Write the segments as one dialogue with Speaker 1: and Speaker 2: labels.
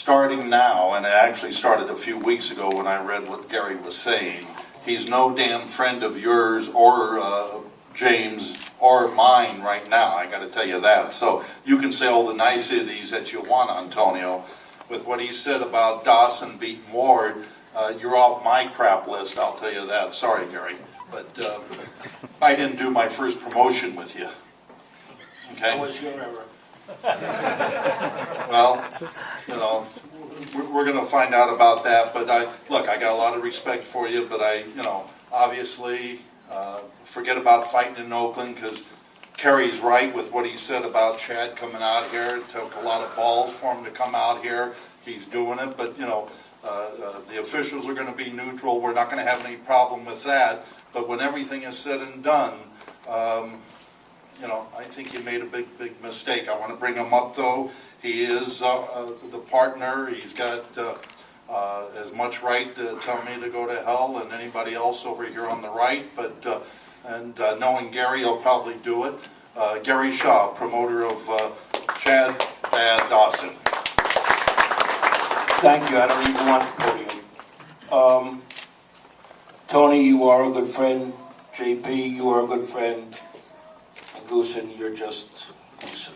Speaker 1: starting now, and it actually started a few weeks ago when I read what Gary was saying, he's no damn friend of yours or James or mine right now, I gotta tell you that. So you can say all the niceties that you want, Antonio. With what he said about Dawson beating Ward, you're off my crap list, I'll tell you that. Sorry, Gary, but I didn't do my first promotion with you. Okay?
Speaker 2: That was your error.
Speaker 1: Well, you know, we're going to find out about that, but look, I got a lot of respect for you, but obviously, forget about fighting in Oakland, because Kerry's right with what he said about Chad coming out here. It took a lot of balls for him to come out here. He's doing it, but the officials are going to be neutral. We're not going to have any problem with that, but when everything is said and done, I think you made a big mistake. I want to bring him up, though. He is the partner. He's got as much right to tell me to go to hell and anybody else over here on the right. But knowing Gary, he'll probably do it. Gary Shaw, promoter of Chad and Dawson.
Speaker 2: Thank you. I don't even want the podium. Tony, you are a good friend. JP, you are a good friend. And Goosen, you're just Goosen.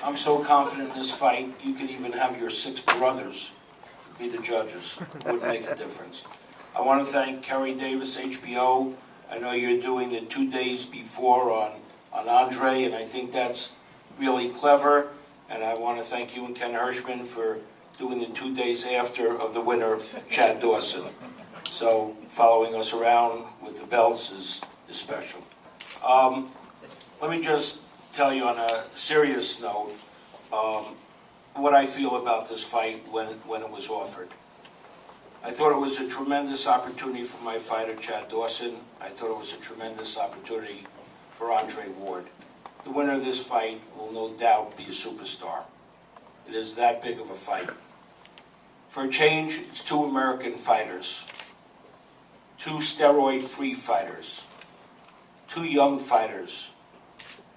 Speaker 2: I'm so confident in this fight, you could even have your 6 brothers be the judges. It would make a difference. I want to thank Kerry Davis, HBO. I know you're doing it 2 days before on Andre, and I think that's really clever. And I want to thank you and Ken Hirschman for doing it 2 days after of the winner, Chad Dawson. So following us around with the belts is special. Let me just tell you on a serious note what I feel about this fight when it was offered. I thought it was a tremendous opportunity for my fighter, Chad Dawson. I thought it was a tremendous opportunity for Andre Ward. The winner of this fight will no doubt be a superstar. It is that big of a fight. For a change, it's 2 American fighters, 2 steroid-free fighters, 2 young fighters,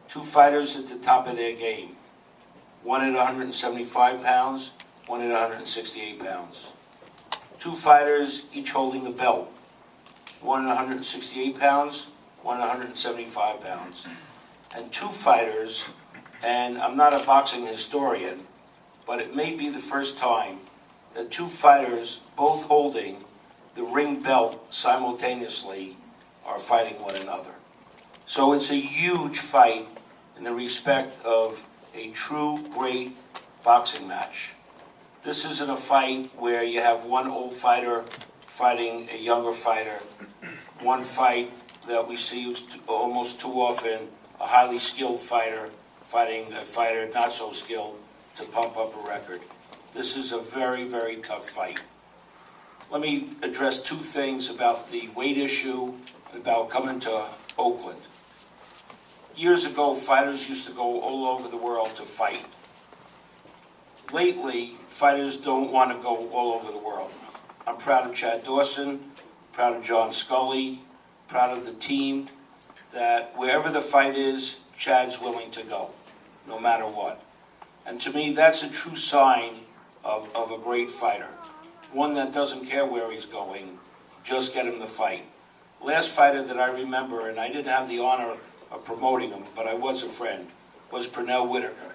Speaker 2: 2 fighters at the top of their game. One at 175 pounds, one at 168 pounds. 2 fighters each holding a belt. One at 168 pounds, one at 175 pounds. And 2 fighters, and I'm not a boxing historian, but it may be the first time that 2 fighters both holding the ring belt simultaneously are fighting one another. So it's a huge fight in the respect of a true great boxing match. This isn't a fight where you have one old fighter fighting a younger fighter. One fight that we see almost too often, a highly skilled fighter fighting a fighter not so skilled to pump up a record. This is a very, very tough fight. Let me address 2 things about the weight issue and about coming to Oakland. Years ago, fighters used to go all over the world to fight. Lately, fighters don't want to go all over the world. I'm proud of Chad Dawson, proud of John Scully, proud of the team, that wherever the fight is, Chad's willing to go, no matter what. And to me, that's a true sign of a great fighter. One that doesn't care where he's going, just get him the fight. Last fighter that I remember, and I didn't have the honor of promoting him, but I was a friend, was Pernell Whitaker.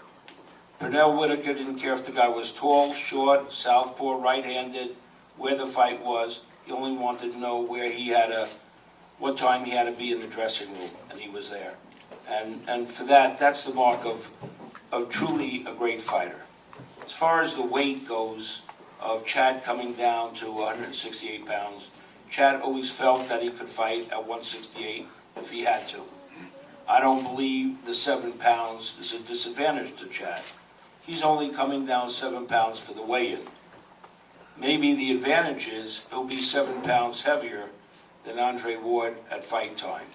Speaker 2: Pernell Whitaker didn't care if the guy was tall, short, southpaw, right-handed, where the fight was. He only wanted to know where he had what time he had to be in the dressing room, and he was there. And for that, that's the mark of truly a great fighter. As far as the weight goes, of Chad coming down to 168 pounds, Chad always felt that he could fight at 168 if he had to. I don't believe the 7 pounds is a disadvantage to Chad. He's only coming down 7 pounds for the weigh-in. Maybe the advantage is he'll be 7 pounds heavier than Andre Ward at fight time.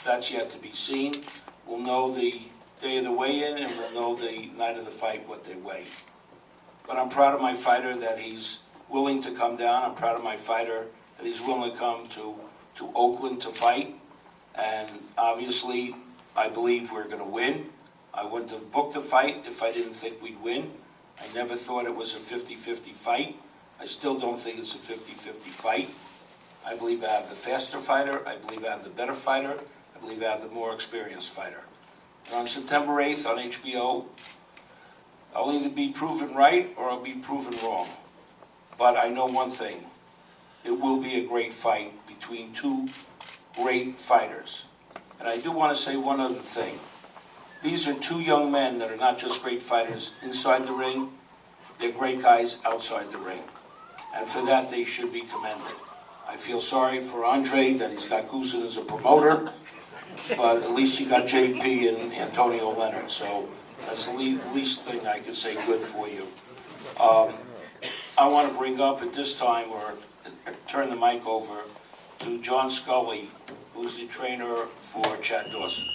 Speaker 2: That's yet to be seen. We'll know the day of the weigh-in and we'll know the night of the fight what they weigh. But I'm proud of my fighter that he's willing to come down. I'm proud of my fighter that he's willing to come to Oakland to fight. And obviously, I believe we're going to win. I wouldn't have booked the fight if I didn't think we'd win. I never thought it was a 50-50 fight. I still don't think it's a 50-50 fight. I believe I have the faster fighter. I believe I have the better fighter. I believe I have the more experienced fighter. And on September 8th on HBO, I'll either be proven right or I'll be proven wrong. But I know one thing. It will be a great fight between two great fighters. And I do want to say one other thing. These are two young men that are not just great fighters inside the ring, they're great guys outside the ring. And for that, they should be commended. I feel sorry for Andre that he's got Goosen as a promoter, but at least he got JP and Antonio Leonard, so that's the least thing I can say good for you. I want to bring up at this time, or turn the mic over to John Scully, who's the trainer for Chad Dawson.